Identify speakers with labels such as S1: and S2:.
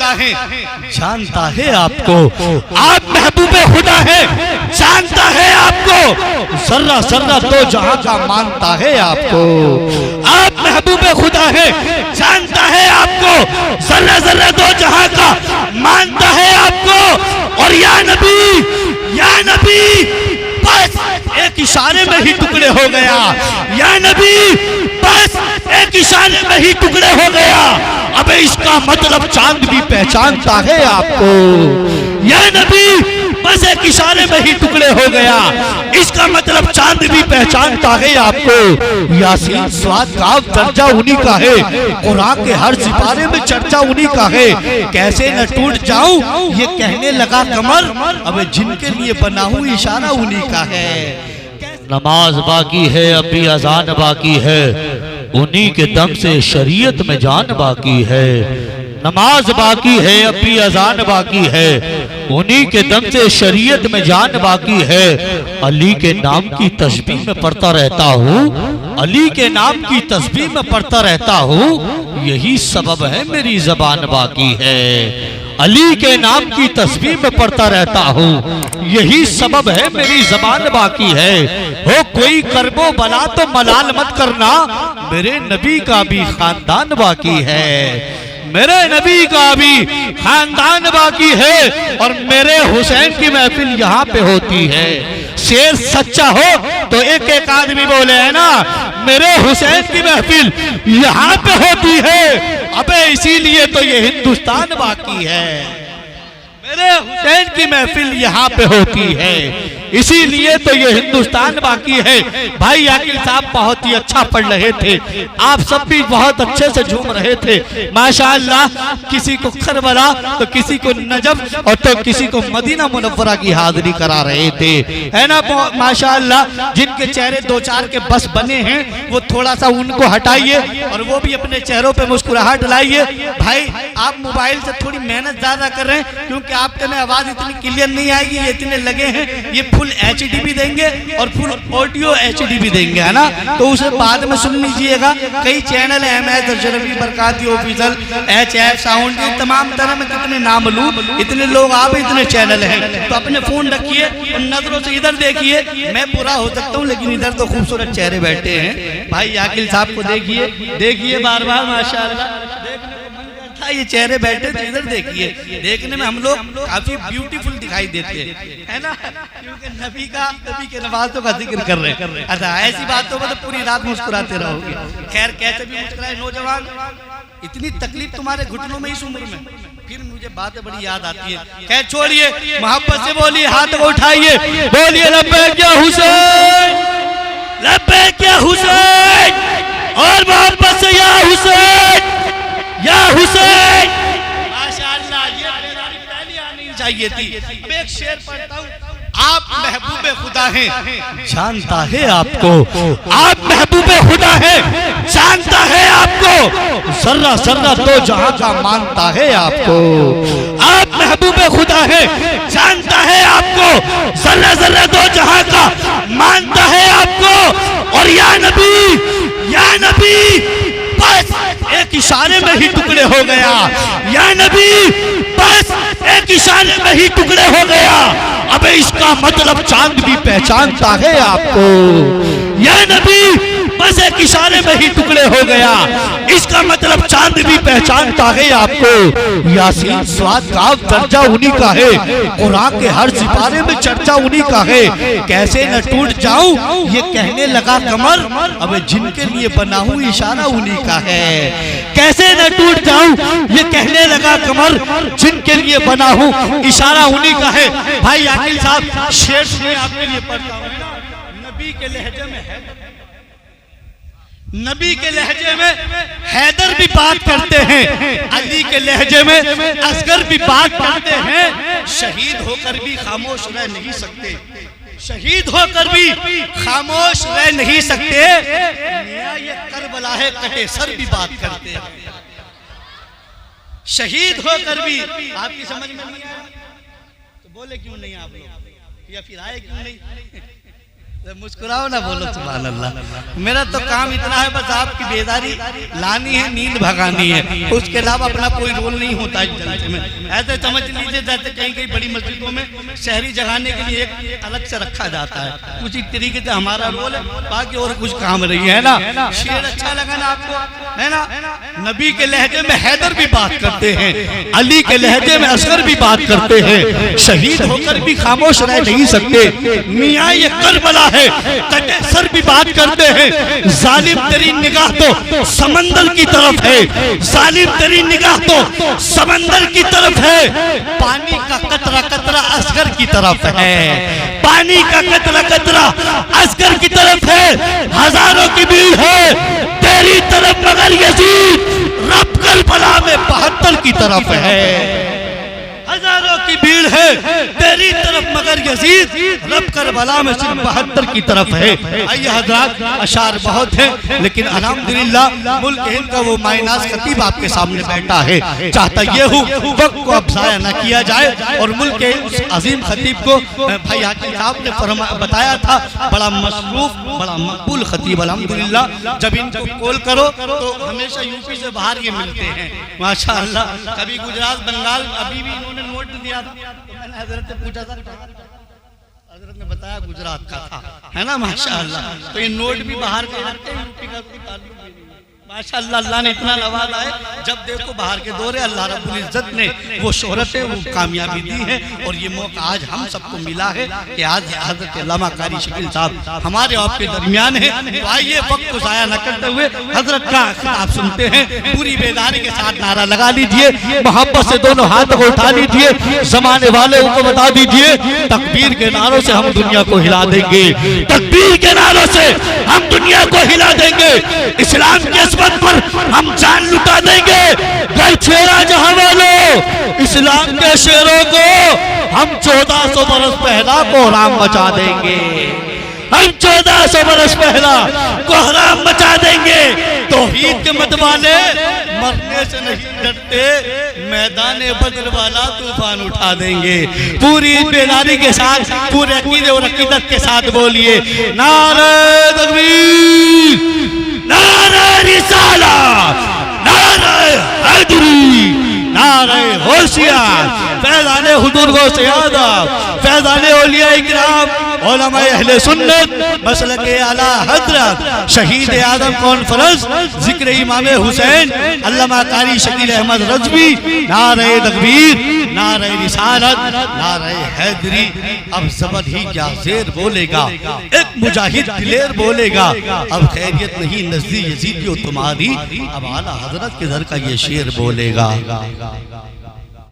S1: खुदा है जानता है आपको, आप महबूबे खुदा है जानता है आपको, जर्रा जर्रा दो जहां का मानता है आपको। आप महबूबे खुदा है जानता है आपको, जर्रा जर्रा दो जहां का मानता है आपको। और या नबी बस एक इशारे में ही टुकड़े हो गया, या नबी बस एक इशारे में ही टुकड़े हो गया। अबे इसका मतलब चांद भी पहचानता है आपको, या नबी बस एक इशारे में ही टुकड़े हो गया। इसका मतलब चांद भी पहचानता है आपको। यासीन स्वाद काफ दर्जा उन्हीं का है, कुरान के हर सिपारे में चर्चा उन्हीं का है। कैसे न टूट जाऊं ये कहने लगा कमर, अबे जिनके लिए बना हूं इशारा उन्हीं का है।
S2: नमाज बाकी है अभी अजान बाकी है, उन्हीं के दम से शरीयत में जान बाकी है। नमाज बाकी है अभी अजान बाकी है, उन्हीं के दम से शरीयत में जान बाकी है। अली के नाम की तस्बीह में पढ़ता रहता हूँ, अली के नाम की तस्बीह में पढ़ता रहता हूँ, यही सबब है मेरी जबान बाकी है। अली के नाम की तस्बीह में पढ़ता रहता हूँ, यही सबब है मेरी जबान बाकी है। हो कोई करबो बला तो मलाल मत करना, मेरे नबी का भी खानदान बाकी है, मेरे नबी का भी खानदान बाकी है। और मेरे हुसैन की महफिल यहाँ पे होती है। शेर सच्चा हो तो एक एक आदमी बोले है ना, मेरे हुसैन की महफिल यहाँ पे होती है। अबे इसीलिए तो ये हिंदुस्तान बाकी है, मेरे हुसैन की महफिल यहाँ पे होती है, इसीलिए तो ये हिंदुस्तान बाकी है। भाई आकिल साहब बहुत ही अच्छा पढ़ रहे थे, आप सब भी बहुत अच्छे से झूम रहे थे माशाअल्लाह। किसी को करबला तो किसी को नजफ और तो किसी को मदीना मुनव्वरा की हाजिरी करा रहे थे, है ना माशाअल्लाह। जिनके चेहरे दो चार के बस बने हैं वो थोड़ा सा उनको हटाइए और वो भी अपने चेहरों पे मुस्कुराहट लाइए। भाई आप मोबाइल से थोड़ी मेहनत ज्यादा कर रहे हैं, क्योंकि आपके में आवाज इतनी क्लियर नहीं आएगी, ये इतने लगे हैं, ये फुल HD भी देंगे और फुल ऑडियो HD भी देंगे, है ना, तो उसे बाद में सुन लीजिएगा। कई चैनल है, MS Ashrafi Barkati official, HF sound, तमाम तरह में कितने नाम लूं, इतने लोग आप इतने चैनल हैं। तो अपने फोन रखिए और नजरों से इधर देखिए। मैं बुरा हो सकता हूँ लेकिन इधर तो खूबसूरत चेहरे बैठे हैं। भाई आकिल साहब को देखिए, देखिए बार बार माशाअल्लाह, ये चेहरे बैठे थे, इधर देखिए, देखने में हम लोग काफी ब्यूटीफुल दिखाई देते हैं, है ना, क्योंकि नबी के नवाजों का जिक्र कर रहे हैं। अच्छा ऐसी बातों में तो पूरी रात मुस्कुराते रहोगे। खैर कैसे भी मुस्कुराए नौजवान, इतनी तकलीफ तुम्हारे घुटनों में इस उम्र में। फिर मुझे बातें बड़ी याद आती है। खैर छोड़िए, मोहब्बत से बोलिए, हाथ को उठाइए, बोलिए लब्बैक या हुसैन, लब्बैक या हुसैन, और मोहब्बत से या हुसैन, या हुसैन। माशाअल्लाह, ये बेदारी पहले आनी चाहिए थी। अब एक शेर पढ़ता हूँ। आप महबूबे खुदा हैं जानता है आपको, आप महबूबे खुदा हैं जानता है आपको, जर्रा जर्रा दो जहां का मानता है आपको। आप महबूबे खुदा हैं जानता है आपको, जर्रा जर्रा दो जहां का मानता है आपको। और या नबी बस एक इशारे में ही टुकड़े हो गया, या नबी बस एक इशारे में ही टुकड़े हो गया। अबे इसका मतलब चांद भी पहचानता है आपको, या नबी बस एक इशारे में ही टुकड़े हो गया। इसका मतलब चांद भी पहचानता है आपको। यासीन स्वाद काफ दर्जा उन्हीं का है, कुरान के हर सिपारे में चर्चा उन्हीं का है। कैसे न टूट जाऊं ये कहने लगा कमर, अबे जिनके लिए बना हूं इशारा उन्हीं का है। कैसे न टूट जाऊं ये कहने लगा कमर, जिनके लिए बना हूं इशारा उन्हीं का है। भाई आकिल साहब शेर सुनिए, आपके लिए पढ़ता हूं। नबी के लहजे में है, नबी के लहजे में हैदर भी बात करते हैं, अली के लहजे में असगर भी बात करते हैं। शहीद होकर भी खामोश रह नहीं सकते, शहीद होकर भी खामोश रह नहीं सकते। ये करबला है कटे सर भी बात करते हैं। शहीद होकर भी आपकी समझ में नहीं आया तो बोले क्यों नहीं आप लोग, या फिर आए क्यों नहीं?
S1: मुस्कुराओ ना, बोलो सुभान अल्लाह। मेरा तो काम इतना है, बस आपकी बेदारी लानी है, नींद भगानी है, उसके अलावा अपना कोई रोल नहीं होता है जलसे में। ऐसे समझ लीजिए जैसे कहीं कहीं बड़ी मस्जिदों में शहरी जगाने के लिए एक अलग से रखा जाता है, उसी तरीके से हमारा रोल है, बाकी और कुछ काम नहीं है ना। शेर अच्छा लगा ना आपको, है ना? नबी के लहजे में हैदर भी बात करते हैं, अली के लहजे में असगर भी बात करते हैं, शहीद होकर भी खामोश रह नहीं सकते। मियाँ ये करबला है, कटे सर भी बात करते हैं। जालिम तेरी निगाह तो समंदर की तरफ है, जालिम तेरी निगाह तो समंदर की तरफ है। पानी का कतरा कतरा असगर की तरफ है, पानी का कतरा कतरा असगर की तरफ है। हजारों की भीड़ है तेरी तरफ, मगर यजीद रब करबला में 72 की तरफ है। हजारों की भीड़ है तेरी तरफ, मगर यजीद रब करबला में सिर्फ 72 की तरफ है। आइए हजरात, अशार बहुत है, लेकिन अल्हम्दुलिल्लाह मुल्क हिंद का वो मायनाज खतीब आपके सामने बैठा है। चाहता ये हूँ वक्त को अब जाया न किया जाए, और मुल्क के उस अजीम खतीब को भाई हाकिम साहब ने बताया था, बड़ा मसरूफ, बड़ा मकबूल खतीब अल्हम्दुलिल्लाह। जब इनको कॉल करो तो हमेशा यूपी से बाहर ये मिलते हैं माशाअल्लाह। कभी गुजरात, बंगाल, अभी भी इन्होंने नोट दिया था, तो मैंने हजरत से पूछा था, हजरत ने बताया गुजरात का था, है ना माशाअल्लाह। तो ये नोट भी बाहर के आते हैं, यूपी का कोई ताल्लुक नहीं है माशाअल्लाह। अल्लाह ने इतना नवाजा है, जब देखो बाहर के दौरे अल्लाह रब्बुल इज्जत ने वो शोहरत, वो कामयाबी दी है। और ये मौका आज हम सबको मिला है कि आज हजरत अल्लामा कारी शकील साहब हमारे आपके दरमियान है। तो आइए वक्त को जाया न करते हुए हजरत का खिताब सुनते हैं। पूरी बेदारी के साथ नारा लगा लीजिए, मोहब्बत से दोनों हाथों को उठा लीजिए, जमाने वाले उनको बता दीजिए, तकबीर के नारों से हम दुनिया को हिला देंगे, तकबीर के नारों से हम दुनिया को हिला देंगे। इस्लाम के पर हम जान लुटा देंगे। घर छेड़ा जहां वालों, इस्लाम के शेरों को हम 1400 बरस पहला कोहराम मचा देंगे, हम 1400 बरस पहला कोहराम मचा देंगे। तौहीद के मत वाले मरने से नहीं डरते, मैदान बद्र वाला तूफान उठा देंगे। पूरी बेदारी के साथ, पूरे अकीदे और अकीदत के साथ बोलिए नारे तकबीर, नारे रिसाला, नारे हैदरी, नारे होशियार, फैज़ाने हुजूर को सयादा, फैज़ाने औलिया इकराम, उलमाए अहले सुन्नत, मसलके आला हजरत, शहीद आदम कॉन्फ्रेंस, जिक्र इमाम हुसैन अल्लामा कारी शकील अहमद रज़वी, नारे तकबीर, नारे रिसालत, नारे हैदरी। अब ज़बर ही क्या ज़ेर बोलेगा, एक मुजाहिद दिलेर बोलेगा, अब खैरियत नहीं नज़दीक यज़ीदियो तुम्हारी, अब आला हजरत के दर का ये शेर बोलेगा।